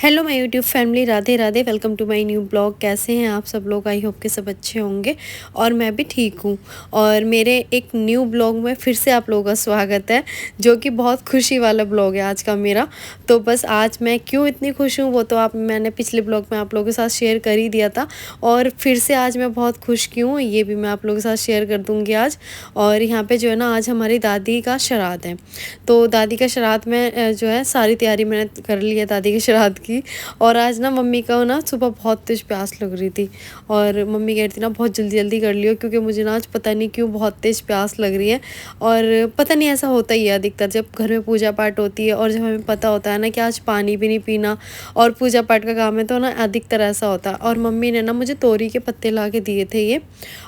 Hello my YouTube family, Radhe Radhe. Welcome to my new blog. कैसे हैं आप सब लोग? आई होप के सब अच्छे होंगे और मैं भी ठीक हूँ। और मेरे एक न्यू ब्लॉग में फिर से आप लोगों का स्वागत है, जो कि बहुत खुशी वाला ब्लॉग है आज का मेरा। तो बस आज मैं क्यों इतनी खुश हूँ वो तो मैंने पिछले ब्लॉग में आप लोगों के साथ शेयर कर ही दिया था। और फिर से आज मैं बहुत खुश क्यों हूँ ये भी मैं आप लोगों के साथ शेयर कर दूँगी आज। और यहाँ पर जो है ना, आज हमारी दादी का श्राद्ध है। तो दादी का श्राद्ध में जो है सारी तैयारी मैंने कर ली है दादी के श्राद्ध की। और आज ना मम्मी को ना सुबह बहुत तेज प्यास लग रही थी और मम्मी कह रही थी ना बहुत जल्दी जल्दी कर लियो, क्योंकि मुझे ना आज पता नहीं क्यों बहुत तेज प्यास लग रही है। और पता नहीं, ऐसा होता ही है अधिकतर जब घर में पूजा पाठ होती है और जब हमें पता होता है ना कि आज पानी भी नहीं पीना और पूजा पाठ का काम है, तो ना अधिकतर ऐसा होता है। और मम्मी ने ना मुझे तोरी के पत्ते ला के दिए थे ये।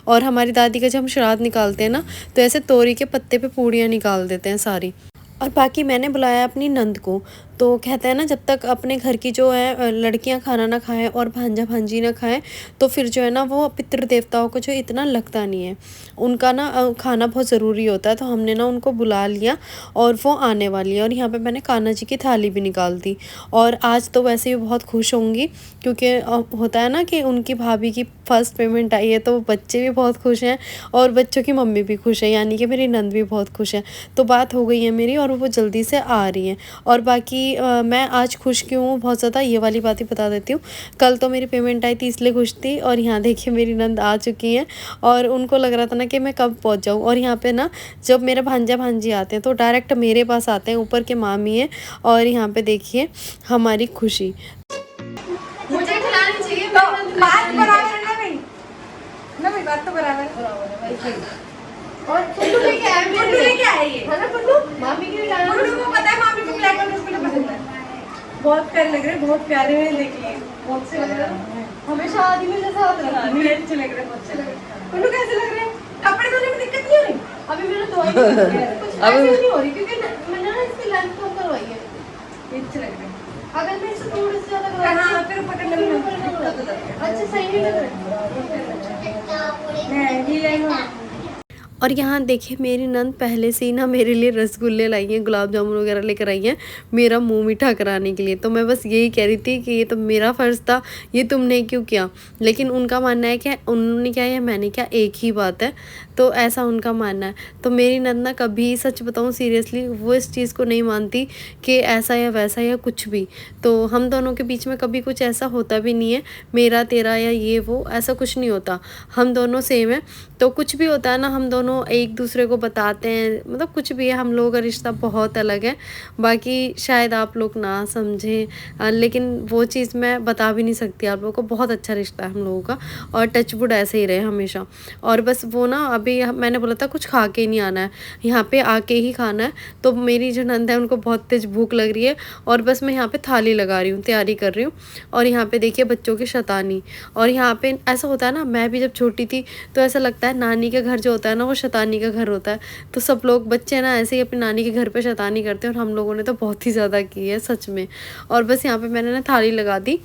और हमारी दादी का जब हम श्राद्ध निकालते हैं ना, तो ऐसे तोरी के पत्ते पे पूड़ियाँ निकाल देते हैं सारी। और बाकी मैंने बुलाया अपनी नंद को। तो कहते हैं ना, जब तक अपने घर की जो है लड़कियां खाना ना खाएं और भांजा भांजी ना खाएं, तो फिर जो है ना वो पितृ देवताओं को जो इतना लगता नहीं है। उनका ना खाना बहुत ज़रूरी होता है। तो हमने ना उनको बुला लिया और वो आने वाली है। और यहाँ पे मैंने कान्हा जी की थाली भी निकाल दी। और आज तो वैसे भी बहुत खुश होंगी, क्योंकि होता है ना कि उनकी भाभी की फर्स्ट पेमेंट आई है, तो बच्चे भी बहुत खुश हैं और बच्चों की मम्मी भी खुश है, यानी कि मेरी नंद भी बहुत खुश है। तो बात हो गई है मेरी और वो जल्दी से आ रही हैं। और बाकी मैं आज खुश क्यों हूँ बहुत ज़्यादा, ये वाली बात ही बता देती हूँ। कल तो मेरी पेमेंट आई थी इसलिए खुश थी। और यहाँ देखिए मेरी नंद आ चुकी हैं और उनको लग रहा था ना कि मैं कब पहुँच जाऊँ। और यहाँ पे ना जब मेरे भांजा भांजी आते हैं तो डायरेक्ट मेरे पास आते हैं, ऊपर के मामी हैं। और यहाँ पे देखिए हमारी खुशी। मुझे खिलानी चाहिए, बात बराबर है ना भाई, बात तो बराबर है। और फुल्लू लेके आए, फुल्लू लेके आए ये है ना, फुल्लू मामी के लिए लाया। फुल्लू को पता है मामी को ब्लैक कलर उसको पसंद है। बहुत प्यारे लग रहे हैं, बहुत प्यारे हैं। देखिए बहुत से लग रहे हैं, हमेशा आदमी में जैसा होता है। नहीं अच्छे लग रहे हैं, बहुत अच्छे लग रहे हैं। फुल्लू कैसे लग रहे हैं? कपड़े धोने में दिक्कत नहीं हो रही? अभी मैंने धोई कुछ ऐसे नहीं हो रही, क्योंकि मैंने ना इसकी लेंथ कम करवाई है। अच्छे लग रहे हैं। अगर मैं इससे थोड़ी सी ज्यादा करवाऊं फिर पकड़ लेंगे। अच्छा सही नहीं लग रहा है। नहीं लेंगे। और यहाँ देखिए मेरी नंद पहले से ही ना मेरे लिए रसगुल्ले लाई हैं, गुलाब जामुन वगैरह लेकर आई हैं मेरा मुंह मीठा कराने के लिए। तो मैं बस यही कह रही थी कि ये तो मेरा फ़र्ज़ था, ये तुमने क्यों किया। लेकिन उनका मानना है कि उन्होंने क्या या मैंने क्या, एक ही बात है। तो ऐसा उनका मानना है। तो मेरी नंद ना कभी, सच बताऊँ सीरियसली, वो इस चीज़ को नहीं मानती कि ऐसा या वैसा या कुछ भी। तो हम दोनों के बीच में कभी कुछ ऐसा होता भी नहीं है, मेरा तेरा या ये वो, ऐसा कुछ नहीं होता। हम दोनों सेम है। तो कुछ भी होता है ना, हम दोनों एक दूसरे को बताते हैं, मतलब कुछ भी है, हम लोगों का रिश्ता बहुत अलग है। बाकी शायद आप लोग ना समझें, लेकिन वो चीज़ मैं बता भी नहीं सकती आप लोगों को। बहुत अच्छा रिश्ता है हम लोगों का और टचवुड ऐसे ही रहे हमेशा। और बस वो ना अभी मैंने बोला था कुछ खा के ही नहीं आना है, यहाँ पे आके ही खाना है। तो मेरी जो नंद है उनको बहुत तेज़ भूख लग रही है और बस मैं यहाँ पे थाली लगा रही हूँ, तैयारी कर रही हूँ। और यहाँ पे देखिए बच्चों की शैतानी। और यहाँ पे ऐसा होता है ना, मैं भी जब छोटी थी तो ऐसा लगता है नानी का घर जो होता है ना वो शैतानी का घर होता है। तो सब लोग बच्चे ना ऐसे ही अपनी नानी के घर पे शैतानी करते हैं, और हम लोगों ने तो बहुत ही ज़्यादा की है सच में। और बस यहाँ पे मैंने ना थाली लगा दी।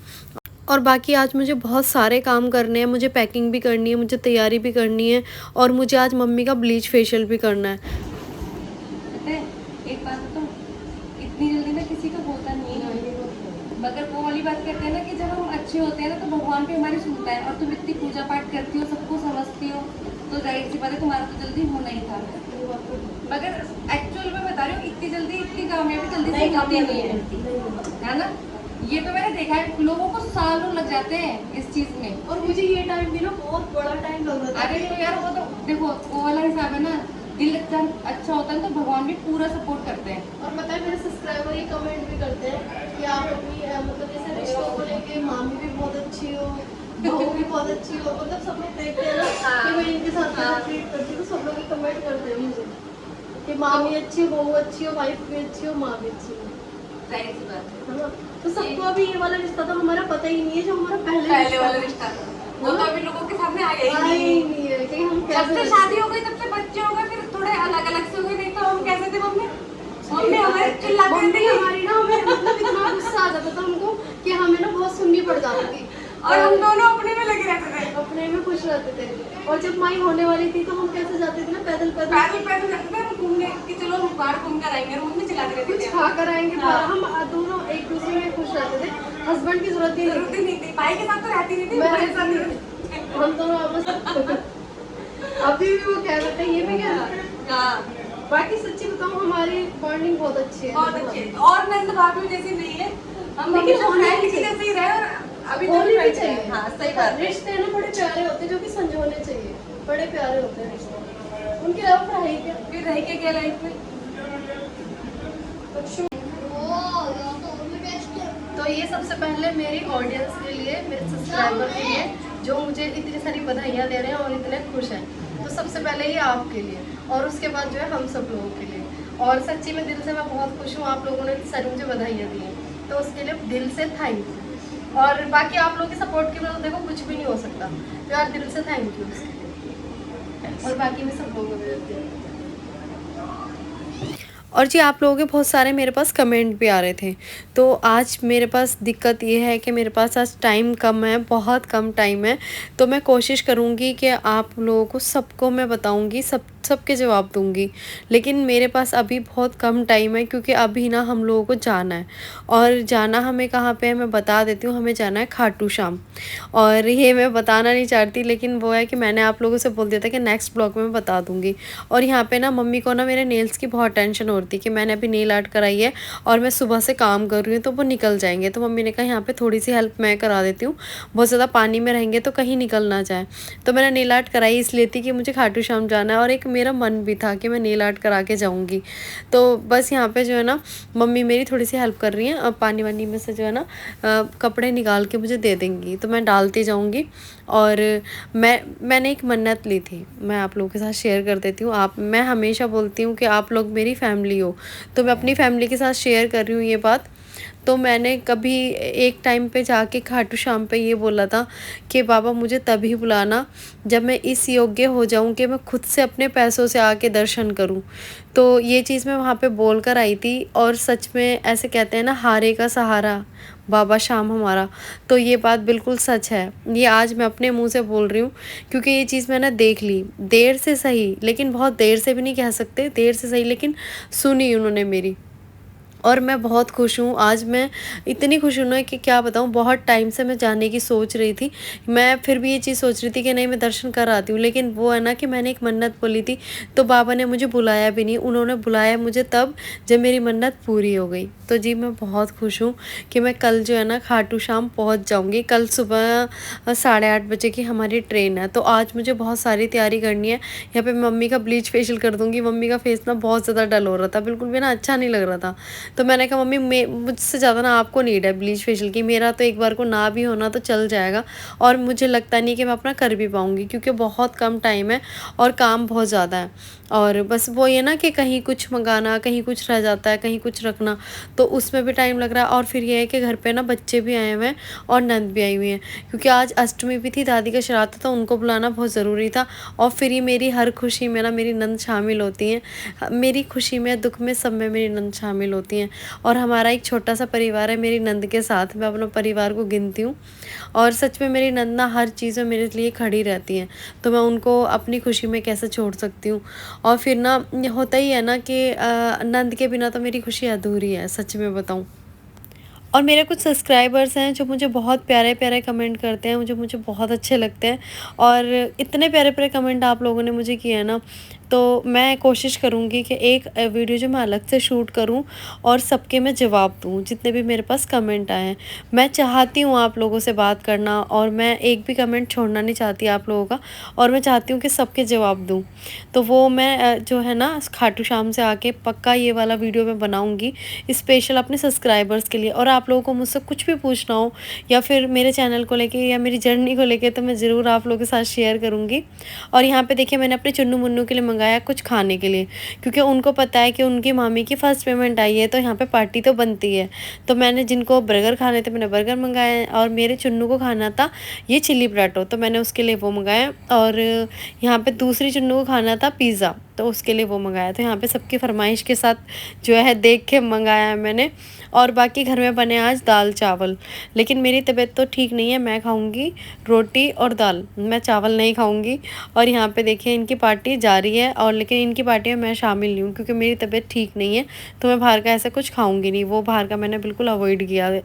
और बाकी आज मुझे बहुत सारे काम करने हैं, मुझे पैकिंग भी करनी है, मुझे तैयारी भी करनी है, और मुझे आज मम्मी का ब्लीच फेशियल भी करना है। एक बात तो इतनी जल्दी ना किसी का होता नहीं है, मगर वो वाली बात कहते हैं ना कि जब हम अच्छे होते हैं ना तो भगवान भी हमारी सुनता है। और तुम इतनी पूजा पाठ करती हो, सबको समझती हो, तो जाहिर सी बात है तुम्हारा तो जल्दी होना ही था। मगर एक्चुअल में बता रही हूँ, इतनी जल्दी इतनी कामयाबी जल्दी से होती नहीं है ना। ये तो मैंने देखा है, लोगों को सालों लग जाते हैं इस चीज में। और मुझे ये टाइम भी ना बहुत बड़ा टाइम लग रहा था। अरे तो यार वो तो देखो वो वाला हिसाब है ना, दिल जब अच्छा होता है तो भगवान भी पूरा सपोर्ट करते हैं। और पता है मेरे सब्सक्राइबर ये कमेंट भी करते हैं कि आप अपनी मतलब जैसे रिश्तों को लेके मामी भी बहुत अच्छी हो, बहू भी बहुत अच्छी हो, मतलब सब लोग देखते हैं ना कि मैं इनके साथ ट्रीट करती हूँ, तो सब लोग कमेंट करते हैं मुझे कि मामी अच्छी हो, बहू अच्छी हो, वाइफ भी अच्छी हो, माँ भी अच्छी हो। जाहिर सी बात है ना। तो सबको अभी ये वाला रिश्ता तो हमारा पता ही नहीं है, जो हमारा पहले वाला रिश्ता था वो तो अभी लोगों के सामने आ गया ही नहीं है कि हम जब से शादी हो गई तब से बच्चे हो गए, फिर थोड़े अलग अलग से हो गए। नहीं तो हम कैसे थे मम्मी, मम्मी हमारे चिल्लाते थे हमारी ना, हमें मतलब इतना गुस्सा आ जाता था हमको कि हमें ना बहुत सुननी पड़ जाती थी। और हम दोनों अपने में लगे रहते थे, अपने में खुश रहते थे। और जब माई होने वाली थी तो हम कैसे जाते थे ना, पैदल पैदल जाते थे घूमने कि चलो बाहर घूम कर आएंगे, और मम्मी चिल्लाते रहती कुछ थी खा कर आएंगे। हम दोनों एक दूसरे में खुश रहते थे। हस्बैंड की जरूरत ही नहीं थी। भाई के साथ तो रहती नहीं थी, मैं मेरे साथ नहीं। हम दोनों आपस अभी भी वो कह रहे थे, ये भी कह रहे थे। हाँ, बाकी सच्ची बताऊं हमारी बॉन्डिंग बहुत अच्छी है। बहुत अच्छी है। और नंद भाभी जैसी नहीं है, हम लेकिन हमेशा होनी फ्रेंड भी की चाहिए। जैसे ही रहे और अभी तक होनी भी फ्रेंड चाहिए। है। हाँ, सही बात है। रिश्ते ना बड़े प्यारे होते हैं, जो कि संजोने चाहिए। बड़े प्यारे होते हैं रिश्ते। उनके अलावा पढ़ाई क्या? फिर रह के क्या लाइफ में? तो ये सबसे पहले मेरी ऑडियंस के लिए, मेरे सब्सक्राइबर के लिए, जो मुझे इतनी सारी बधाइयाँ दे रहे हैं और इतने खुश हैं। तो सबसे पहले ये आपके लिए, और उसके बाद जो है हम सब लोगों के लिए। और सच्ची में दिल से मैं बहुत खुश हूँ, आप लोगों ने इतनी सारी मुझे बधाइयाँ दी हैं, तो उसके लिए दिल से थैंक यू। और बाकी आप लोगों की सपोर्ट के बिना तो देखो कुछ भी नहीं हो सकता, तो यार दिल से थैंक यू उसके लिए। और बाकी भी सब लोगों को देती हूँ। और जी आप लोगों के बहुत सारे मेरे पास कमेंट भी आ रहे थे। तो आज मेरे पास दिक्कत ये है कि मेरे पास आज टाइम कम है, बहुत कम टाइम है। तो मैं कोशिश करूँगी कि आप लोगों को सबको मैं बताऊँगी, सबके जवाब दूँगी। लेकिन मेरे पास अभी बहुत कम टाइम है, क्योंकि अभी ना हम लोगों को जाना है। और जाना हमें कहाँ पे है मैं बता देती हूँ, हमें जाना है खाटू श्याम। और ये मैं बताना नहीं चाहती, लेकिन वो है कि मैंने आप लोगों से बोल दिया था कि नेक्स्ट ब्लॉग में मैं बता दूँगी। और यहाँ पे ना मम्मी को ना मेरे नेल्स की बहुत टेंशन हो रही थी कि मैंने अभी नेल आर्ट कराई है और मैं सुबह से काम कर रही हूँ तो वो निकल जाएंगे। तो मम्मी ने कहा यहाँ पे थोड़ी सी हेल्प मैं करा देती हूँ, बहुत ज़्यादा पानी में रहेंगे तो कहीं निकल ना जाए। तो मैंने नेल आर्ट कराई इसलिए थी कि मुझे खाटू श्याम जाना है, और एक मेरा मन भी था कि मैं नेल आर्ट करा के जाऊँगी। तो बस यहाँ पे जो है ना मम्मी मेरी थोड़ी सी हेल्प कर रही हैं, अब पानी वानी में से जो है ना कपड़े निकाल के मुझे दे देंगी, तो मैं डालती जाऊँगी। और मैंने एक मन्नत ली थी, मैं आप लोगों के साथ शेयर कर देती हूँ। मैं हमेशा बोलती हूँ कि आप लोग मेरी फैमिली हो, तो मैं अपनी फैमिली के साथ शेयर कर रही हूँ ये बात। तो मैंने कभी एक टाइम पे जाके खाटू श्याम पे ये बोला था कि बाबा मुझे तभी बुलाना जब मैं इस योग्य हो जाऊं कि मैं खुद से अपने पैसों से आके दर्शन करूं। तो ये चीज़ मैं वहाँ पे बोल कर आई थी, और सच में ऐसे कहते हैं ना, हारे का सहारा बाबा श्याम हमारा। तो ये बात बिल्कुल सच है, ये आज मैं अपने मुंह से बोल रही हूँ, क्योंकि ये चीज़ मैंने देख ली, देर से सही, लेकिन बहुत देर से भी नहीं कह सकते, देर से सही, लेकिन सुनी उन्होंने मेरी। और मैं बहुत खुश हूँ आज, मैं इतनी खुश हूँ ना कि क्या बताऊँ। बहुत टाइम से मैं जाने की सोच रही थी, मैं फिर भी ये चीज़ सोच रही थी कि नहीं मैं दर्शन कर आती हूँ, लेकिन वो है ना कि मैंने एक मन्नत बोली थी तो बाबा ने मुझे बुलाया भी नहीं। उन्होंने बुलाया मुझे तब जब मेरी मन्नत पूरी हो गई। तो जी मैं बहुत खुश हूँ कि मैं कल जो है ना खाटू श्याम पहुँच जाऊँगी। कल सुबह 8:30 बजे की हमारी ट्रेन है, तो आज मुझे बहुत सारी तैयारी करनी है। यहाँ पे मम्मी का ब्लीच फेशियल कर दूँगी, मम्मी का फेस ना बहुत ज़्यादा डल हो रहा था, बिल्कुल भी ना अच्छा नहीं लग रहा था। तो मैंने कहा मम्मी मुझसे ज़्यादा ना आपको नीड है ब्लीच फेशियल की, मेरा तो एक बार को ना भी होना तो चल जाएगा। और मुझे लगता नहीं कि मैं अपना कर भी पाऊँगी, क्योंकि बहुत कम टाइम है और काम बहुत ज़्यादा है। और बस वो ये ना कि कहीं कुछ मंगाना, कहीं कुछ रह जाता है, कहीं कुछ रखना, तो उसमें भी टाइम लग रहा है। और फिर ये है कि घर पे ना बच्चे भी आए हुए हैं और नंद भी आई हुई हैं, क्योंकि आज अष्टमी भी थी, दादी का श्राद्ध था, उनको बुलाना बहुत ज़रूरी था। और फिर ये मेरी हर खुशी में ना मेरी नंद शामिल होती हैं, मेरी खुशी में दुख में सब में मेरी नंद शामिल होती हैं। और हमारा एक छोटा सा परिवार है मेरी नंद के साथ, मैं अपना परिवार को गिनती हूँ। और सच में मेरी नंद ना हर चीज़ में मेरे लिए खड़ी रहती हैं, तो मैं उनको अपनी खुशी में कैसे छोड़ सकती हूँ। और फिर ना होता ही है ना कि नंद के बिना तो मेरी खुशी अधूरी है, सच में बताऊँ। और मेरे कुछ सब्सक्राइबर्स हैं जो मुझे बहुत प्यारे प्यारे कमेंट करते हैं, मुझे बहुत अच्छे लगते हैं। और इतने प्यारे प्यारे कमेंट आप लोगों ने मुझे किए हैं ना, तो मैं कोशिश करूँगी कि एक वीडियो जो मैं अलग से शूट करूँ और सबके मैं जवाब दूँ, जितने भी मेरे पास कमेंट आए हैं। मैं चाहती हूँ आप लोगों से बात करना, और मैं एक भी कमेंट छोड़ना नहीं चाहती आप लोगों का, और मैं चाहती हूँ कि सबके जवाब दूँ। तो वो मैं जो है ना खाटू श्याम से आके पक्का ये वाला वीडियो मैं बनाऊँगी स्पेशल अपने सब्सक्राइबर्स के लिए। और आप लोगों को मुझसे कुछ भी पूछना हो, या फिर मेरे चैनल को लेके या मेरी जर्नी को लेके, तो मैं ज़रूर आप लोगों के साथ शेयर करूँगी। और यहाँ पे देखिए मैंने अपने चुन्नू मुन्नू के लिए मंगाया कुछ खाने के लिए, क्योंकि उनको पता है कि उनकी मामी की फर्स्ट पेमेंट आई है, तो यहाँ पे पार्टी तो बनती है। तो मैंने जिनको बर्गर खाने थे मैंने बर्गर मंगाए, और मेरे चुन्नू को खाना था ये चिली पराठो, तो मैंने उसके लिए वो मंगाया। और यहाँ पे दूसरी चुन्नू को खाना था पिज़्ज़ा, तो उसके लिए वो मंगाया। तो यहाँ पे सबकी फरमाइश के साथ जो है देख के मंगाया है मैंने। और बाकी घर में बने आज दाल चावल, लेकिन मेरी तबीयत तो ठीक नहीं है, मैं खाऊंगी रोटी और दाल, मैं चावल नहीं खाऊंगी। और यहाँ पे देखिए इनकी पार्टी जारी है, और लेकिन इनकी पार्टी में मैं शामिल नहीं हूँ, क्योंकि मेरी तबीयत ठीक नहीं है, तो मैं बाहर का ऐसा कुछ खाऊंगी नहीं, वो बाहर का मैंने बिल्कुल अवॉइड किया है।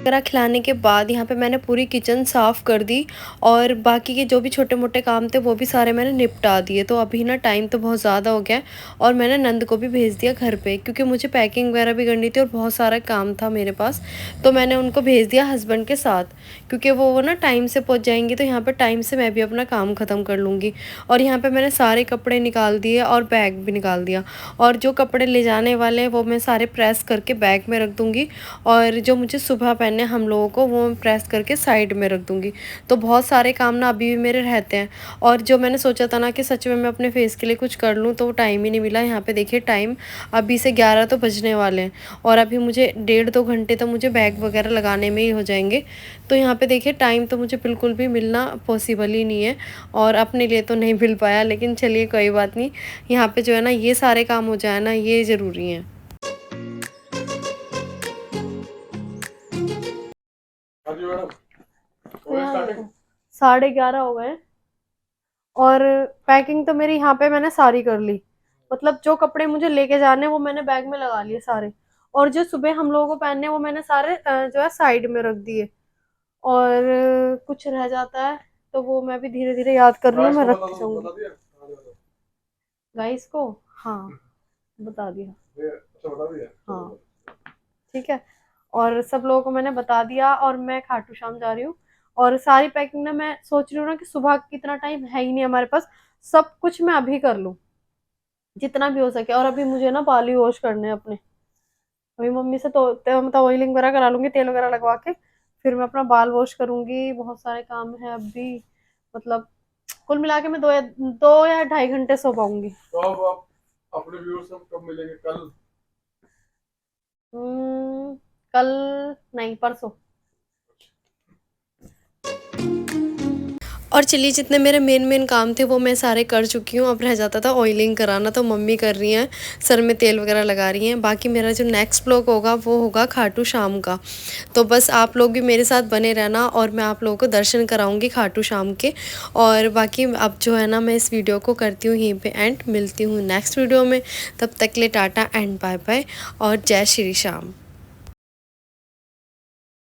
वगैरह खिलाने के बाद यहाँ पे मैंने पूरी किचन साफ़ कर दी और बाकी के जो भी छोटे मोटे काम थे वो भी सारे मैंने निपटा दिए। तो अभी ना टाइम तो बहुत ज़्यादा हो गया है और मैंने नंद को भी भेज दिया घर पे, क्योंकि मुझे पैकिंग वगैरह भी करनी थी और बहुत सारा काम था मेरे पास। तो मैंने उनको भेज दिया हस्बैंड के साथ, क्योंकि वो ना टाइम से पहुँच जाएंगे तो यहाँ पर टाइम से मैं भी अपना काम ख़त्म कर लूँगी। और यहाँ पर मैंने सारे कपड़े निकाल दिए और बैग भी निकाल दिया, और जो कपड़े ले जाने वाले हैं वो मैं सारे प्रेस करके बैग में रख दूँगी, और जो मुझे सुबह पहनने हम लोगों को वो मैं प्रेस करके साइड में रख दूँगी। तो बहुत सारे काम ना अभी भी मेरे रहते हैं, और जो मैंने सोचा था ना कि सच में मैं अपने फेस के लिए कुछ कर लूँ तो वो टाइम ही नहीं मिला। यहाँ पे देखिए टाइम अभी से 11 तो बजने वाले हैं और अभी मुझे 1.5-2 घंटे तो मुझे बैग वगैरह लगाने में ही हो जाएंगे। तो यहाँ पे देखिए टाइम तो मुझे बिल्कुल भी मिलना पॉसिबल ही नहीं है, और अपने लिए तो नहीं मिल पाया, लेकिन चलिए कोई बात नहीं। यहाँ पे जो है ना ये सारे काम हो जाए ना, ये ज़रूरी है। तो यहाँ देखो 11:30 हो गए और पैकिंग तो मेरी यहाँ पे मैंने सारी कर ली। मतलब जो कपड़े मुझे लेके जाने वो मैंने बैग में लगा लिए सारे, और जो सुबह हम लोगों को पहनने वो मैंने सारे जो है साइड में रख दिए। और कुछ रह जाता है तो वो मैं भी धीरे धीरे याद कर रही हूँ, मैं रख के जाऊंगी गाइस को। हाँ बता दिया। हाँ ठीक है, और सब लोगों को मैंने बता दिया और मैं खाटू श्याम जा रही हूँ। और सारी पैकिंग ना मैं सोच रही हूँ ना कि सुबह की इतना टाइम है ही नहीं हमारे पास, सब कुछ मैं अभी कर लूँ जितना भी हो सके। और अभी मुझे ना बाल भी वॉश करने हैं अपने, अभी मम्मी से तो मतलब ऑयलिंग वगैरह करा लूंगी, तेल वगैरह लगवा के फिर मैं अपना बाल वॉश करूंगी। बहुत सारे काम है अभी, मतलब कुल मिला के मैं 2 या 2.5 घंटे सो पाऊंगी। तो अब आप अपने व्यूअर्स से कब मिलेंगे? कल? कल नहीं, परसों। और चलिए जितने मेरे मेन काम थे वो मैं सारे कर चुकी हूँ। अब रह जाता था ऑयलिंग कराना, तो मम्मी कर रही हैं, सर में तेल वगैरह लगा रही हैं। बाकी मेरा जो नेक्स्ट ब्लॉग होगा वो होगा खाटू श्याम का। तो बस आप लोग भी मेरे साथ बने रहना और मैं आप लोगों को दर्शन कराऊंगी खाटू श्याम के। और बाकी अब जो है ना मैं इस वीडियो को करती हूँ यहीं पे एंड, मिलती हूँ नेक्स्ट वीडियो में। तब तक के लिए टाटा एंड बाय बाय और जय श्री श्याम।